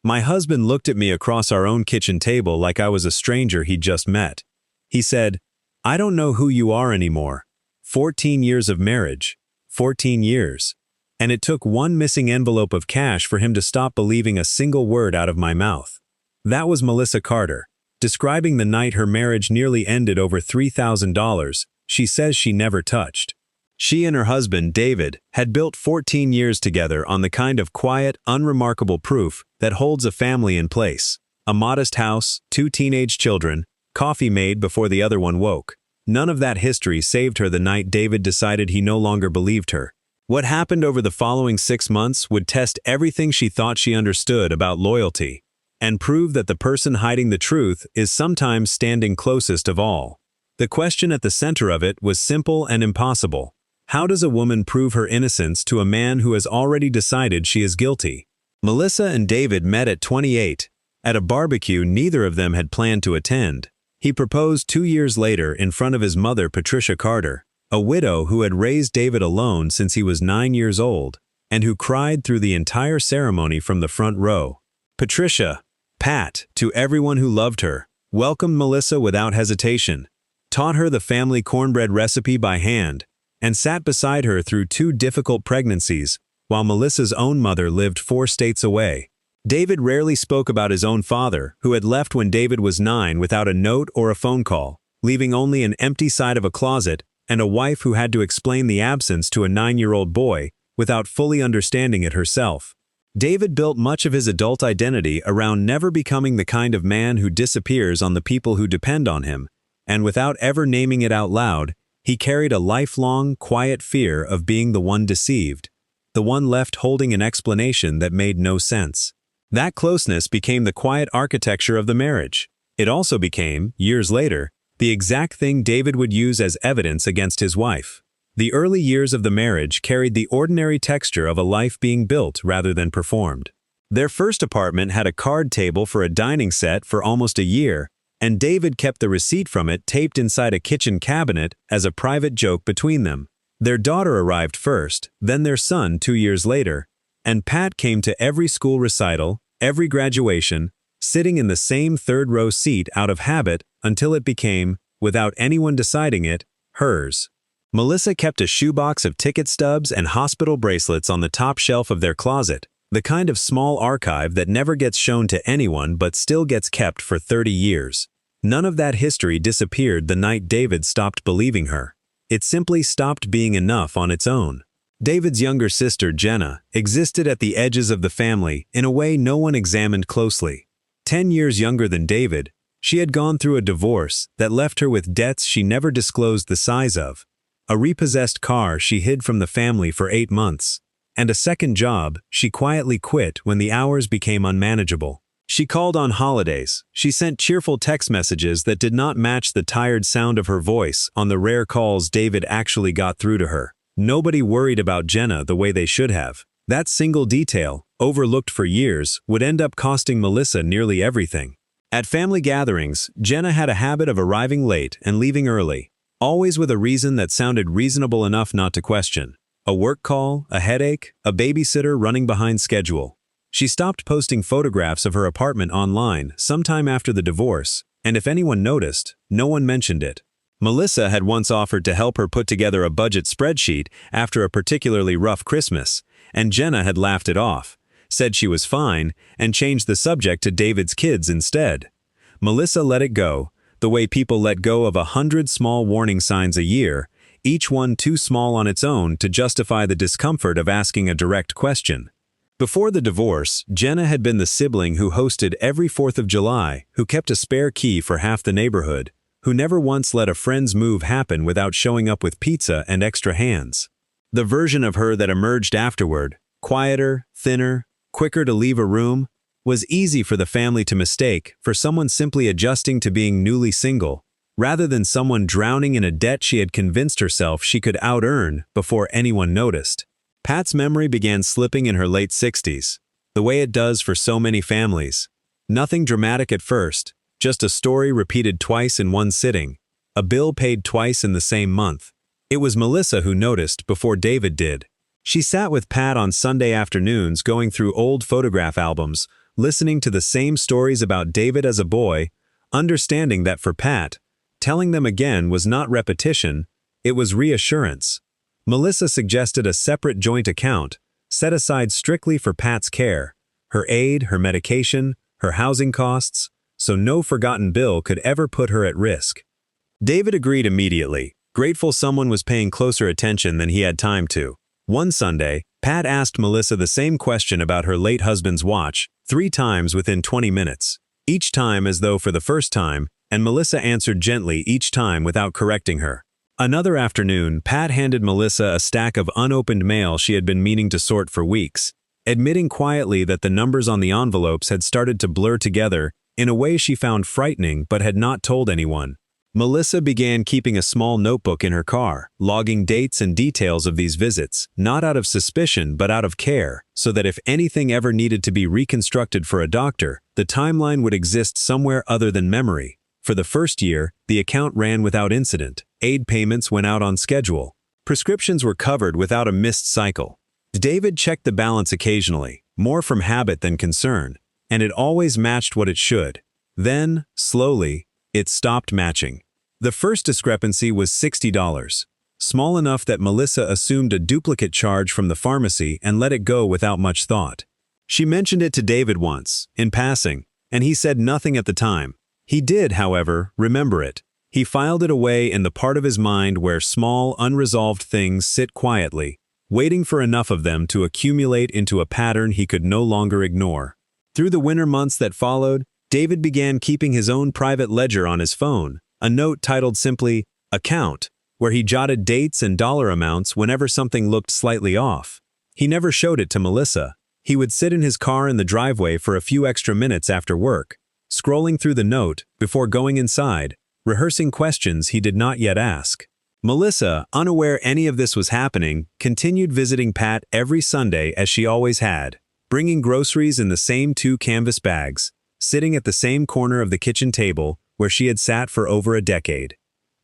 My husband looked at me across our own kitchen table like I was a stranger he'd just met. He said, "I don't know who you are anymore. 14 years of marriage. 14 years." And it took one missing envelope of cash for him to stop believing a single word out of my mouth. That was Melissa Carter, describing the night her marriage nearly ended over $3,000 she says she never touched. She and her husband, David, had built 14 years together on the kind of quiet, unremarkable proof that holds a family in place. A modest house, 2 teenage children, coffee made before the other one woke. None of that history saved her the night David decided he no longer believed her. What happened over the following 6 months would test everything she thought she understood about loyalty, and prove that the person hiding the truth is sometimes standing closest of all. The question at the center of it was simple and impossible. How does a woman prove her innocence to a man who has already decided she is guilty? Melissa and David met at 28, at a barbecue neither of them had planned to attend. He proposed 2 years later in front of his mother, Patricia Carter, a widow who had raised David alone since he was 9 years old, and who cried through the entire ceremony from the front row. Patricia, Pat, to everyone who loved her, welcomed Melissa without hesitation, taught her the family cornbread recipe by hand, and sat beside her through 2 difficult pregnancies, while Melissa's own mother lived 4 states away. David rarely spoke about his own father, who had left when David was 9 without a note or a phone call, leaving only an empty side of a closet and a wife who had to explain the absence to a 9-year-old boy without fully understanding it herself. David built much of his adult identity around never becoming the kind of man who disappears on the people who depend on him, and without ever naming it out loud, he carried a lifelong, quiet fear of being the one deceived, the one left holding an explanation that made no sense. That closeness became the quiet architecture of the marriage. It also became, years later, the exact thing David would use as evidence against his wife. The early years of the marriage carried the ordinary texture of a life being built rather than performed. Their first apartment had a card table for a dining set for almost a year, and David kept the receipt from it taped inside a kitchen cabinet as a private joke between them. Their daughter arrived first, then their son 2 years later, and Pat came to every school recital, every graduation, sitting in the same third-row seat out of habit until it became, without anyone deciding it, hers. Melissa kept a shoebox of ticket stubs and hospital bracelets on the top shelf of their closet, the kind of small archive that never gets shown to anyone but still gets kept for 30 years. None of that history disappeared the night David stopped believing her. It simply stopped being enough on its own. David's younger sister, Jenna, existed at the edges of the family in a way no one examined closely. 10 years younger than David, she had gone through a divorce that left her with debts she never disclosed the size of, a repossessed car she hid from the family for 8 months, and a second job she quietly quit when the hours became unmanageable. She called on holidays. She sent cheerful text messages that did not match the tired sound of her voice on the rare calls David actually got through to her. Nobody worried about Jenna the way they should have. That single detail, overlooked for years, would end up costing Melissa nearly everything. At family gatherings, Jenna had a habit of arriving late and leaving early, always with a reason that sounded reasonable enough not to question. A work call, a headache, a babysitter running behind schedule. She stopped posting photographs of her apartment online sometime after the divorce, and if anyone noticed, no one mentioned it. Melissa had once offered to help her put together a budget spreadsheet after a particularly rough Christmas, and Jenna had laughed it off, said she was fine, and changed the subject to David's kids instead. Melissa let it go, the way people let go of 100 small warning signs a year, each one too small on its own to justify the discomfort of asking a direct question. Before the divorce, Jenna had been the sibling who hosted every 4th of July, who kept a spare key for half the neighborhood, who never once let a friend's move happen without showing up with pizza and extra hands. The version of her that emerged afterward, quieter, thinner, quicker to leave a room, was easy for the family to mistake for someone simply adjusting to being newly single, rather than someone drowning in a debt she had convinced herself she could out-earn before anyone noticed. Pat's memory began slipping in her late 60s, the way it does for so many families. Nothing dramatic at first, just a story repeated twice in one sitting, a bill paid twice in the same month. It was Melissa who noticed before David did. She sat with Pat on Sunday afternoons going through old photograph albums, listening to the same stories about David as a boy, understanding that for Pat, telling them again was not repetition, it was reassurance. Melissa suggested a separate joint account, set aside strictly for Pat's care, her aid, her medication, her housing costs, so no forgotten bill could ever put her at risk. David agreed immediately, grateful someone was paying closer attention than he had time to. One Sunday, Pat asked Melissa the same question about her late husband's watch 3 times within 20 minutes, each time as though for the first time, and Melissa answered gently each time without correcting her. Another afternoon, Pat handed Melissa a stack of unopened mail she had been meaning to sort for weeks, admitting quietly that the numbers on the envelopes had started to blur together in a way she found frightening but had not told anyone. Melissa began keeping a small notebook in her car, logging dates and details of these visits, not out of suspicion but out of care, so that if anything ever needed to be reconstructed for a doctor, the timeline would exist somewhere other than memory. For the first year, the account ran without incident, aid payments went out on schedule, prescriptions were covered without a missed cycle. David checked the balance occasionally, more from habit than concern, and it always matched what it should. Then, slowly, it stopped matching. The first discrepancy was $60, small enough that Melissa assumed a duplicate charge from the pharmacy and let it go without much thought. She mentioned it to David once, in passing, and he said nothing at the time. He did, however, remember it. He filed it away in the part of his mind where small, unresolved things sit quietly, waiting for enough of them to accumulate into a pattern he could no longer ignore. Through the winter months that followed, David began keeping his own private ledger on his phone, a note titled simply, "Account," where he jotted dates and dollar amounts whenever something looked slightly off. He never showed it to Melissa. He would sit in his car in the driveway for a few extra minutes after work, scrolling through the note before going inside, rehearsing questions he did not yet ask. Melissa, unaware any of this was happening, continued visiting Pat every Sunday as she always had, bringing groceries in the same 2 canvas bags, sitting at the same corner of the kitchen table where she had sat for over a decade.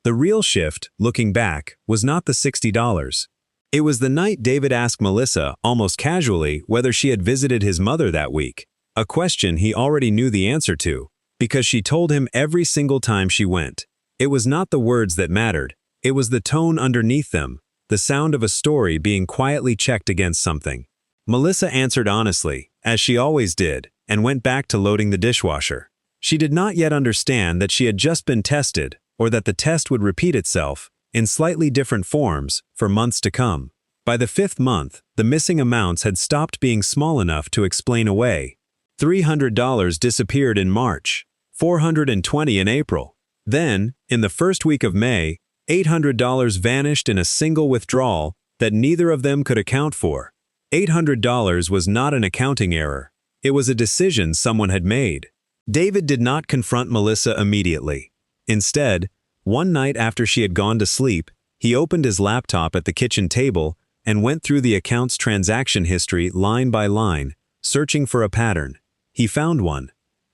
The real shift, looking back, was not the $60. It was the night David asked Melissa, almost casually, whether she had visited his mother that week, a question he already knew the answer to, because she told him every single time she went. It was not the words that mattered, it was the tone underneath them, the sound of a story being quietly checked against something. Melissa answered honestly, as she always did, and went back to loading the dishwasher. She did not yet understand that she had just been tested, or that the test would repeat itself, in slightly different forms, for months to come. By the 5th month, the missing amounts had stopped being small enough to explain away. $300 disappeared in March, $420 in April. Then, in the first week of May, $800 vanished in a single withdrawal that neither of them could account for. $800 was not an accounting error. It was a decision someone had made. David did not confront Melissa immediately. Instead, one night after she had gone to sleep, he opened his laptop at the kitchen table and went through the account's transaction history line by line, searching for a pattern. He found one.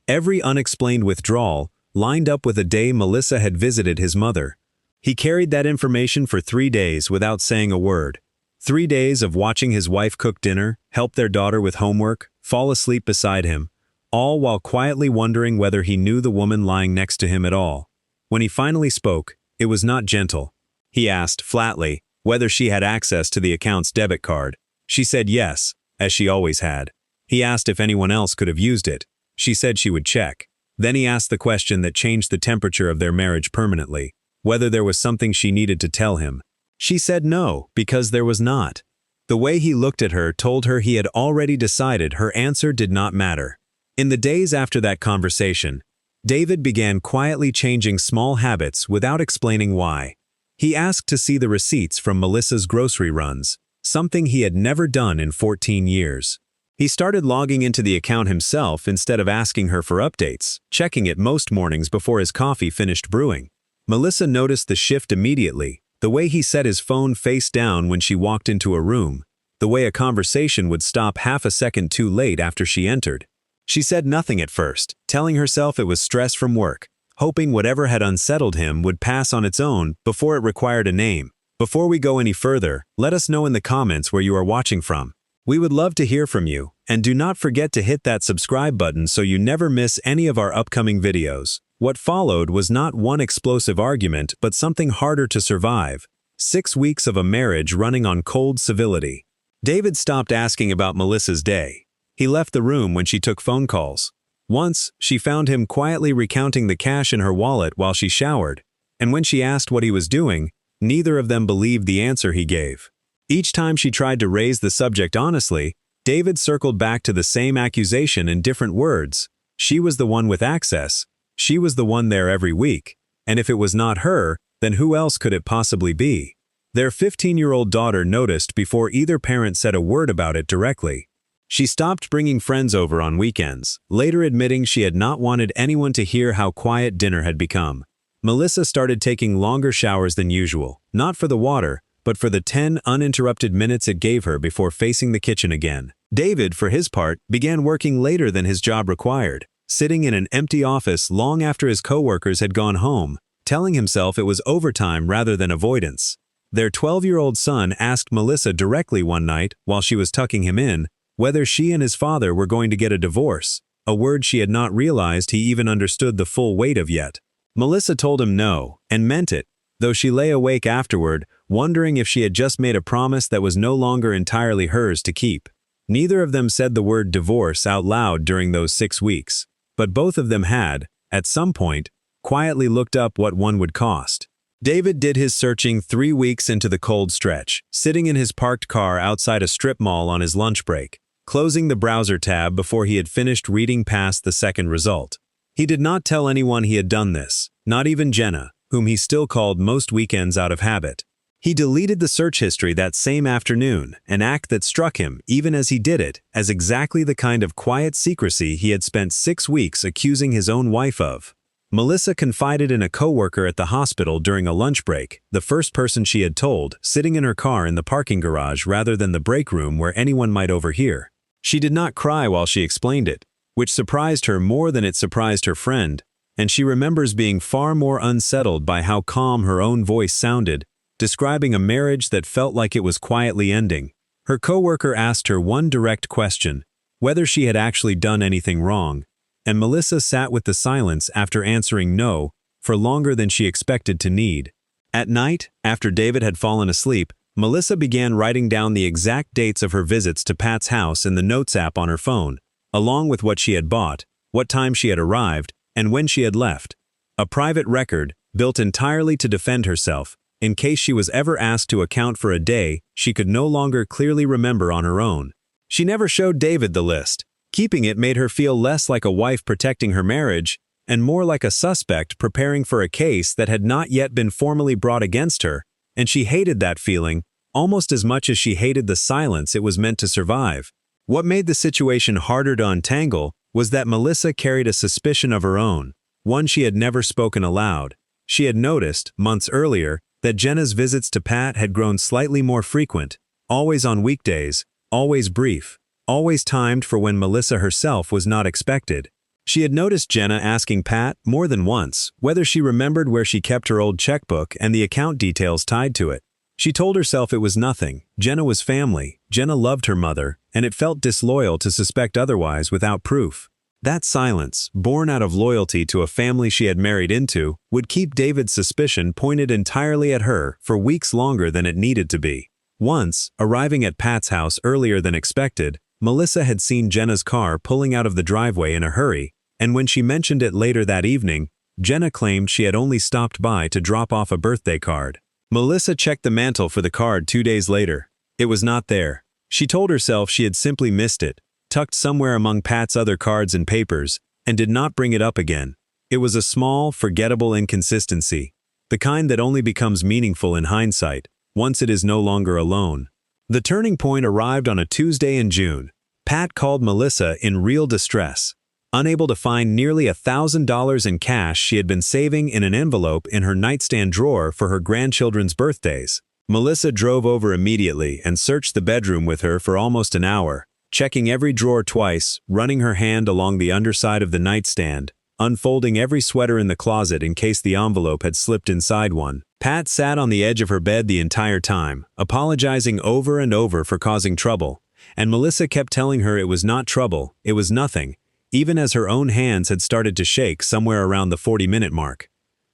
Every unexplained withdrawal lined up with a day Melissa had visited his mother. He carried that information for 3 days without saying a word. 3 days of watching his wife cook dinner, help their daughter with homework, fall asleep beside him, all while quietly wondering whether he knew the woman lying next to him at all. When he finally spoke, it was not gentle. He asked, flatly, whether she had access to the account's debit card. She said yes, as she always had. He asked if anyone else could have used it. She said she would check. Then he asked the question that changed the temperature of their marriage permanently, whether there was something she needed to tell him. She said no, because there was not. The way he looked at her told her he had already decided her answer did not matter. In the days after that conversation, David began quietly changing small habits without explaining why. He asked to see the receipts from Melissa's grocery runs, something he had never done in 14 years. He started logging into the account himself instead of asking her for updates, checking it most mornings before his coffee finished brewing. Melissa noticed the shift immediately, the way he set his phone face down when she walked into a room, the way a conversation would stop half a second too late after she entered. She said nothing at first, telling herself it was stress from work, hoping whatever had unsettled him would pass on its own before it required a name. Before we go any further, let us know in the comments where you are watching from. We would love to hear from you, and do not forget to hit that subscribe button so you never miss any of our upcoming videos. What followed was not one explosive argument, but something harder to survive. 6 weeks of a marriage running on cold civility. David stopped asking about Melissa's day. He left the room when she took phone calls. Once, she found him quietly recounting the cash in her wallet while she showered, and when she asked what he was doing, neither of them believed the answer he gave. Each time she tried to raise the subject honestly, David circled back to the same accusation in different words. She was the one with access. She was the one there every week. And if it was not her, then who else could it possibly be? Their 15-year-old daughter noticed before either parent said a word about it directly. She stopped bringing friends over on weekends, later admitting she had not wanted anyone to hear how quiet dinner had become. Melissa started taking longer showers than usual, not for the water, but for the 10 uninterrupted minutes it gave her before facing the kitchen again. David, for his part, began working later than his job required, sitting in an empty office long after his coworkers had gone home, telling himself it was overtime rather than avoidance. Their 12-year-old son asked Melissa directly one night, while she was tucking him in, whether she and his father were going to get a divorce, a word she had not realized he even understood the full weight of yet. Melissa told him no, and meant it, though she lay awake afterward, wondering if she had just made a promise that was no longer entirely hers to keep. Neither of them said the word divorce out loud during those 6 weeks, but both of them had, at some point, quietly looked up what one would cost. David did his searching 3 weeks into the cold stretch, sitting in his parked car outside a strip mall on his lunch break, closing the browser tab before he had finished reading past the second result. He did not tell anyone he had done this, not even Jenna, whom he still called most weekends out of habit. He deleted the search history that same afternoon, an act that struck him, even as he did it, as exactly the kind of quiet secrecy he had spent 6 weeks accusing his own wife of. Melissa confided in a coworker at the hospital during a lunch break, the first person she had told, sitting in her car in the parking garage rather than the break room where anyone might overhear. She did not cry while she explained it, which surprised her more than it surprised her friend, and she remembers being far more unsettled by how calm her own voice sounded, describing a marriage that felt like it was quietly ending. Her coworker asked her one direct question, whether she had actually done anything wrong, and Melissa sat with the silence after answering no, for longer than she expected to need. At night, after David had fallen asleep, Melissa began writing down the exact dates of her visits to Pat's house in the Notes app on her phone, along with what she had bought, what time she had arrived, and when she had left. A private record, built entirely to defend herself, in case she was ever asked to account for a day she could no longer clearly remember on her own. She never showed David the list. Keeping it made her feel less like a wife protecting her marriage, and more like a suspect preparing for a case that had not yet been formally brought against her, and she hated that feeling, almost as much as she hated the silence it was meant to survive. What made the situation harder to untangle was that Melissa carried a suspicion of her own, one she had never spoken aloud. She had noticed, months earlier, that Jenna's visits to Pat had grown slightly more frequent, always on weekdays, always brief, always timed for when Melissa herself was not expected. She had noticed Jenna asking Pat, more than once, whether she remembered where she kept her old checkbook and the account details tied to it. She told herself it was nothing. Jenna was family, Jenna loved her mother, and it felt disloyal to suspect otherwise without proof. That silence, born out of loyalty to a family she had married into, would keep David's suspicion pointed entirely at her for weeks longer than it needed to be. Once, arriving at Pat's house earlier than expected, Melissa had seen Jenna's car pulling out of the driveway in a hurry, and when she mentioned it later that evening, Jenna claimed she had only stopped by to drop off a birthday card. Melissa checked the mantle for the card 2 days later. It was not there. She told herself she had simply missed it, tucked somewhere among Pat's other cards and papers, and did not bring it up again. It was a small, forgettable inconsistency, the kind that only becomes meaningful in hindsight, once it is no longer alone. The turning point arrived on a Tuesday in June. Pat called Melissa in real distress, unable to find nearly $1,000 in cash she had been saving in an envelope in her nightstand drawer for her grandchildren's birthdays. Melissa drove over immediately and searched the bedroom with her for almost an hour, checking every drawer twice, running her hand along the underside of the nightstand, unfolding every sweater in the closet in case the envelope had slipped inside one. Pat sat on the edge of her bed the entire time, apologizing over and over for causing trouble, And Melissa kept telling her it was not trouble, it was nothing, even as her own hands had started to shake somewhere around the 40-minute mark.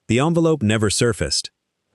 The envelope never surfaced.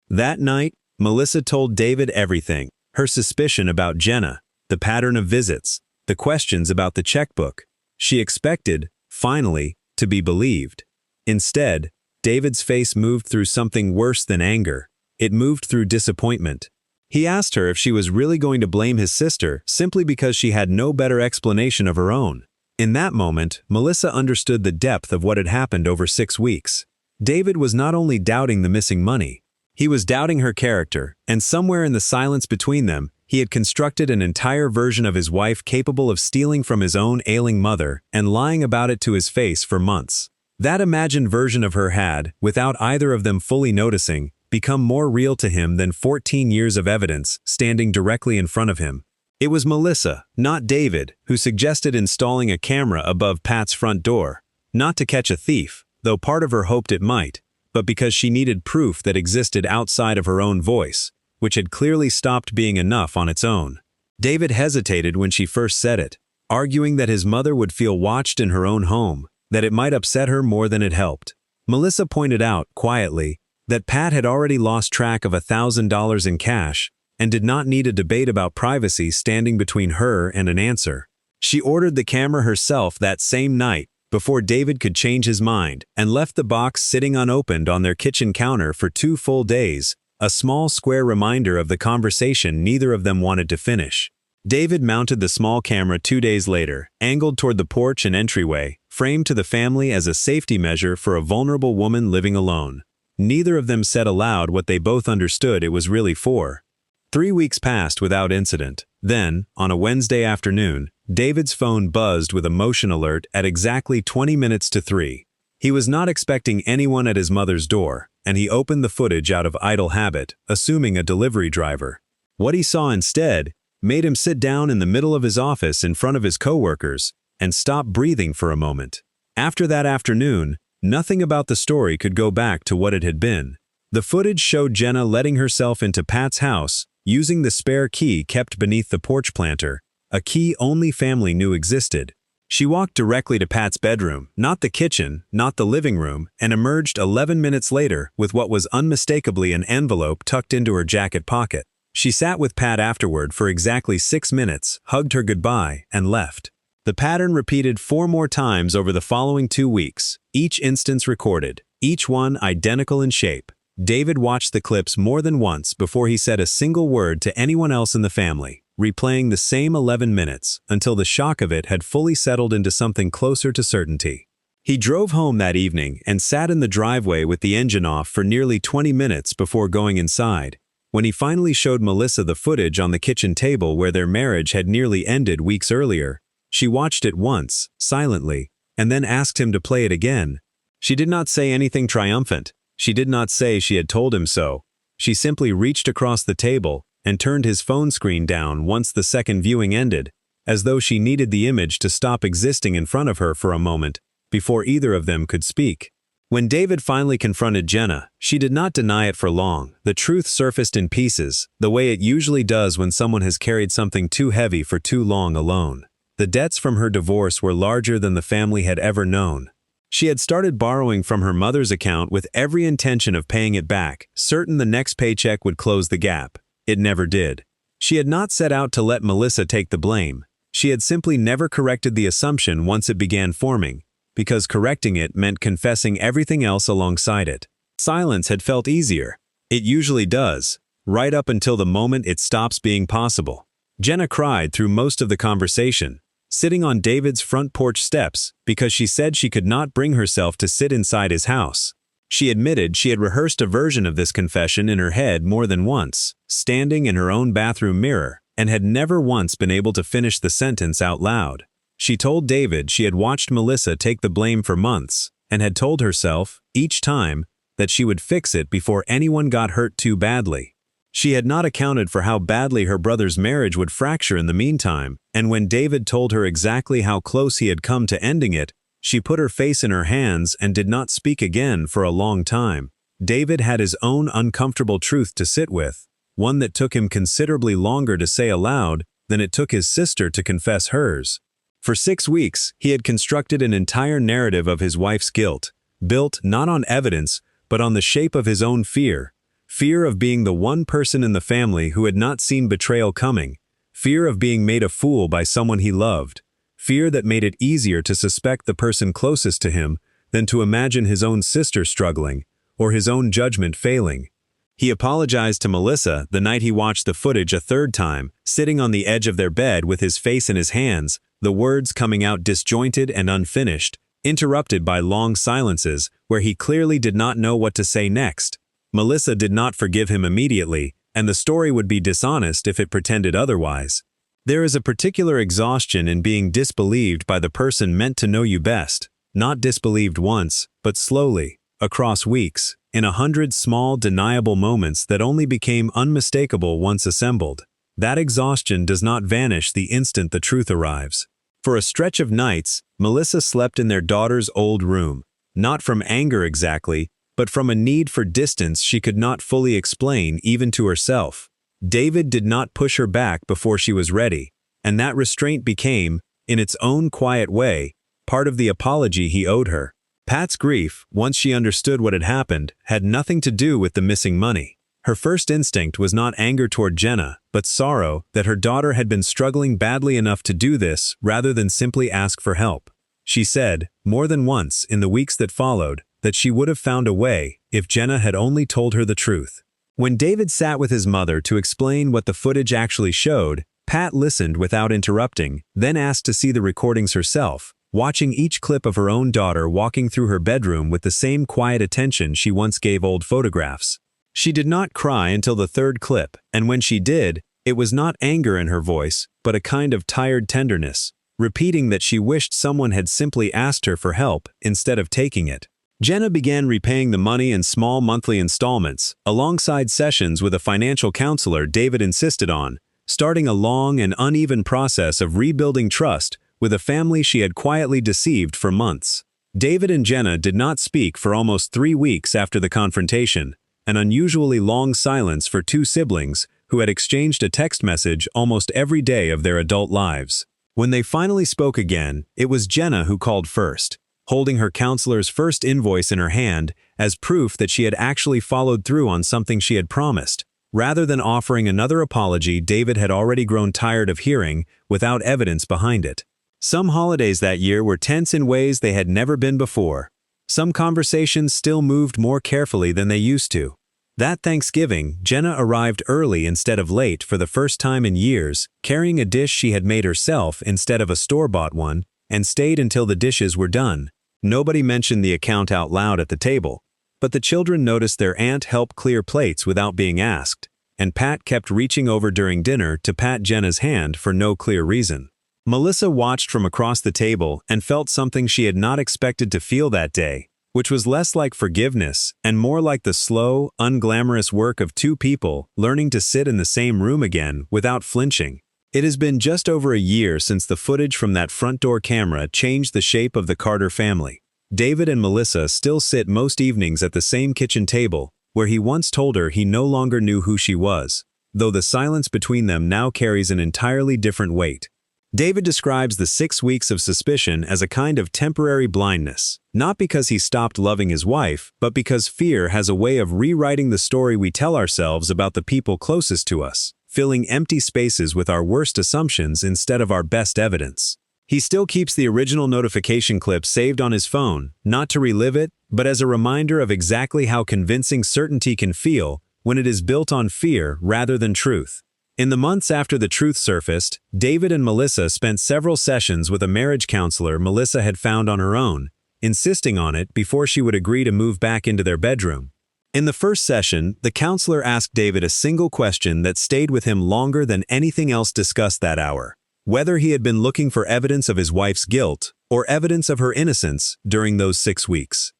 That night, Melissa told David everything, her suspicion about Jenna, the pattern of visits, the questions about the checkbook. She expected, finally, to be believed. Instead, David's face moved through something worse than anger. It moved through disappointment. He asked her if she was really going to blame his sister simply because she had no better explanation of her own. In that moment, Melissa understood the depth of what had happened over 6 weeks. David was not only doubting the missing money, he was doubting her character, and somewhere in the silence between them, he had constructed an entire version of his wife capable of stealing from his own ailing mother and lying about it to his face for months. That imagined version of her had, without either of them fully noticing, become more real to him than 14 years of evidence standing directly in front of him. It was Melissa, not David, who suggested installing a camera above Pat's front door, not to catch a thief, though part of her hoped it might, but because she needed proof that existed outside of her own voice, which had clearly stopped being enough on its own. David hesitated when she first said it, arguing that his mother would feel watched in her own home, that it might upset her more than it helped. Melissa pointed out, quietly, that Pat had already lost track of $1,000 in cash and did not need a debate about privacy standing between her and an answer. She ordered the camera herself that same night before David could change his mind and left the box sitting unopened on their kitchen counter for 2 full days, a small square reminder of the conversation neither of them wanted to finish. David mounted the small camera 2 days later, angled toward the porch and entryway, framed to the family as a safety measure for a vulnerable woman living alone. Neither of them said aloud what they both understood it was really for. 3 weeks passed without incident. Then, on a Wednesday afternoon, David's phone buzzed with a motion alert at exactly 20 minutes to 3. He was not expecting anyone at his mother's door, and he opened the footage out of idle habit, assuming a delivery driver. What he saw instead made him sit down in the middle of his office in front of his coworkers and stop breathing for a moment. After that afternoon, nothing about the story could go back to what it had been. The footage showed Jenna letting herself into Pat's house, using the spare key kept beneath the porch planter, a key only family knew existed. She walked directly to Pat's bedroom, not the kitchen, not the living room, and emerged 11 minutes later with what was unmistakably an envelope tucked into her jacket pocket. She sat with Pat afterward for exactly 6 minutes, hugged her goodbye, and left. The pattern repeated 4 more times over the following 2 weeks, each instance recorded, each one identical in shape. David watched the clips more than once before he said a single word to anyone else in the family, replaying the same 11 minutes until the shock of it had fully settled into something closer to certainty. He drove home that evening and sat in the driveway with the engine off for nearly 20 minutes before going inside. When he finally showed Melissa the footage on the kitchen table where their marriage had nearly ended weeks earlier, she watched it once, silently, and then asked him to play it again. She did not say anything triumphant. She did not say she had told him so. She simply reached across the table and turned his phone screen down once the second viewing ended, as though she needed the image to stop existing in front of her for a moment before either of them could speak. When David finally confronted Jenna, she did not deny it for long. The truth surfaced in pieces, the way it usually does when someone has carried something too heavy for too long alone. The debts from her divorce were larger than the family had ever known. She had started borrowing from her mother's account with every intention of paying it back, certain the next paycheck would close the gap. It never did. She had not set out to let Melissa take the blame. She had simply never corrected the assumption once it began forming, because correcting it meant confessing everything else alongside it. Silence had felt easier. It usually does, right up until the moment it stops being possible. Jenna cried through most of the conversation, sitting on David's front porch steps because she said she could not bring herself to sit inside his house. She admitted she had rehearsed a version of this confession in her head more than once, standing in her own bathroom mirror, and had never once been able to finish the sentence out loud. She told David she had watched Melissa take the blame for months, and had told herself, each time, that she would fix it before anyone got hurt too badly. She had not accounted for how badly her brother's marriage would fracture in the meantime, and when David told her exactly how close he had come to ending it, she put her face in her hands and did not speak again for a long time. David had his own uncomfortable truth to sit with, one that took him considerably longer to say aloud than it took his sister to confess hers. For 6 weeks, he had constructed an entire narrative of his wife's guilt, built not on evidence, but on the shape of his own fear. Fear of being the one person in the family who had not seen betrayal coming. Fear of being made a fool by someone he loved. Fear that made it easier to suspect the person closest to him than to imagine his own sister struggling, or his own judgment failing. He apologized to Melissa the night he watched the footage a third time, sitting on the edge of their bed with his face in his hands, the words coming out disjointed and unfinished, interrupted by long silences where he clearly did not know what to say next. Melissa did not forgive him immediately, and the story would be dishonest if it pretended otherwise. There is a particular exhaustion in being disbelieved by the person meant to know you best, not disbelieved once, but slowly, across weeks, in 100 small, deniable moments that only became unmistakable once assembled. That exhaustion does not vanish the instant the truth arrives. For a stretch of nights, Melissa slept in their daughter's old room, not from anger exactly, but from a need for distance she could not fully explain even to herself. David did not push her back before she was ready, and that restraint became, in its own quiet way, part of the apology he owed her. Pat's grief, once she understood what had happened, had nothing to do with the missing money. Her first instinct was not anger toward Jenna, but sorrow that her daughter had been struggling badly enough to do this rather than simply ask for help. She said, more than once in the weeks that followed, that she would have found a way if Jenna had only told her the truth. When David sat with his mother to explain what the footage actually showed, Pat listened without interrupting, then asked to see the recordings herself, watching each clip of her own daughter walking through her bedroom with the same quiet attention she once gave old photographs. She did not cry until the third clip, and when she did, it was not anger in her voice, but a kind of tired tenderness, repeating that she wished someone had simply asked her for help instead of taking it. Jenna began repaying the money in small monthly installments, alongside sessions with a financial counselor David insisted on, starting a long and uneven process of rebuilding trust with a family she had quietly deceived for months. David and Jenna did not speak for almost 3 weeks after the confrontation, an unusually long silence for two siblings who had exchanged a text message almost every day of their adult lives. When they finally spoke again, it was Jenna who called first, holding her counselor's first invoice in her hand as proof that she had actually followed through on something she had promised. Rather than offering another apology David had already grown tired of hearing without evidence behind it. Some holidays that year were tense in ways they had never been before. Some conversations still moved more carefully than they used to. That Thanksgiving, Jenna arrived early instead of late for the first time in years, carrying a dish she had made herself instead of a store-bought one, and stayed until the dishes were done. Nobody mentioned the account out loud at the table, but the children noticed their aunt help clear plates without being asked, and Pat kept reaching over during dinner to pat Jenna's hand for no clear reason. Melissa watched from across the table and felt something she had not expected to feel that day, which was less like forgiveness and more like the slow, unglamorous work of two people learning to sit in the same room again without flinching. It has been just over a year since the footage from that front door camera changed the shape of the Carter family. David and Melissa still sit most evenings at the same kitchen table, where he once told her he no longer knew who she was, though the silence between them now carries an entirely different weight. David describes the 6 weeks of suspicion as a kind of temporary blindness, not because he stopped loving his wife, but because fear has a way of rewriting the story we tell ourselves about the people closest to us, filling empty spaces with our worst assumptions instead of our best evidence. He still keeps the original notification clip saved on his phone, not to relive it, but as a reminder of exactly how convincing certainty can feel when it is built on fear rather than truth. In the months after the truth surfaced, David and Melissa spent several sessions with a marriage counselor Melissa had found on her own, insisting on it before she would agree to move back into their bedroom. In the first session, the counselor asked David a single question that stayed with him longer than anything else discussed that hour: whether he had been looking for evidence of his wife's guilt or evidence of her innocence during those 6 weeks.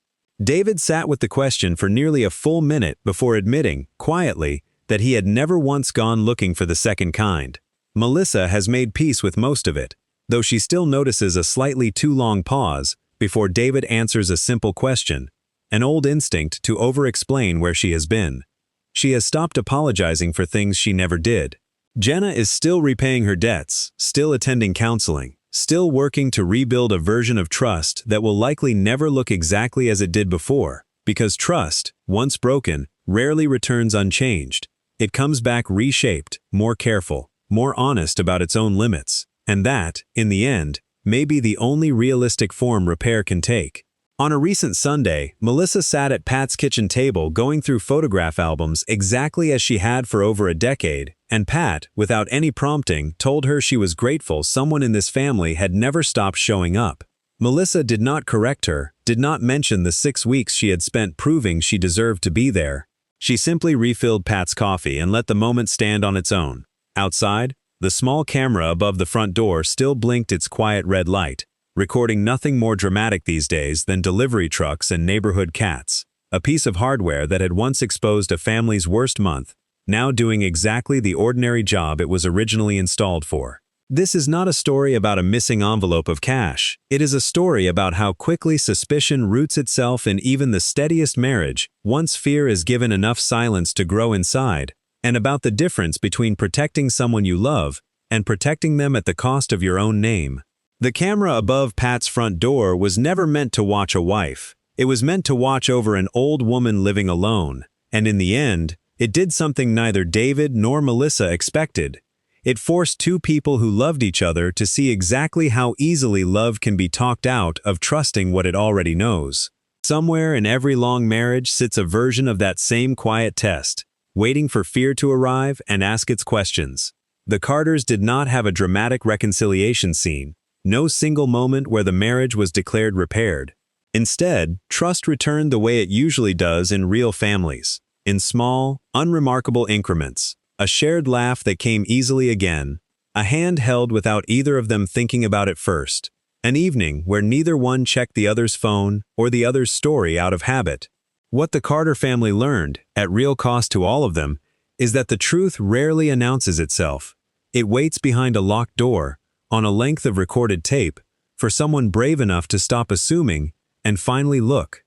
David sat with the question for nearly a full minute before admitting, quietly, that he had never once gone looking for the second kind. Melissa has made peace with most of it, though she still notices a slightly too long pause before David answers a simple question, an old instinct to over-explain where she has been. She has stopped apologizing for things she never did. Jenna is still repaying her debts, still attending counseling, still working to rebuild a version of trust that will likely never look exactly as it did before, because trust, once broken, rarely returns unchanged. It comes back reshaped, more careful, more honest about its own limits, and that, in the end, may be the only realistic form repair can take. On a recent Sunday, Melissa sat at Pat's kitchen table going through photograph albums exactly as she had for over a decade, and Pat, without any prompting, told her she was grateful someone in this family had never stopped showing up. Melissa did not correct her, did not mention the 6 weeks she had spent proving she deserved to be there. She simply refilled Pat's coffee and let the moment stand on its own. Outside, the small camera above the front door still blinked its quiet red light, recording nothing more dramatic these days than delivery trucks and neighborhood cats. A piece of hardware that had once exposed a family's worst month, now doing exactly the ordinary job it was originally installed for. This is not a story about a missing envelope of cash. It is a story about how quickly suspicion roots itself in even the steadiest marriage, once fear is given enough silence to grow inside, and about the difference between protecting someone you love and protecting them at the cost of your own name. The camera above Pat's front door was never meant to watch a wife. It was meant to watch over an old woman living alone, and in the end, it did something neither David nor Melissa expected. It forced two people who loved each other to see exactly how easily love can be talked out of trusting what it already knows. Somewhere in every long marriage sits a version of that same quiet test, waiting for fear to arrive and ask its questions. The Carters did not have a dramatic reconciliation scene, no single moment where the marriage was declared repaired. Instead, trust returned the way it usually does in real families, in small, unremarkable increments. A shared laugh that came easily again, a hand held without either of them thinking about it first, an evening where neither one checked the other's phone or the other's story out of habit. What the Carter family learned, at real cost to all of them, is that the truth rarely announces itself. It waits behind a locked door, on a length of recorded tape, for someone brave enough to stop assuming and finally look.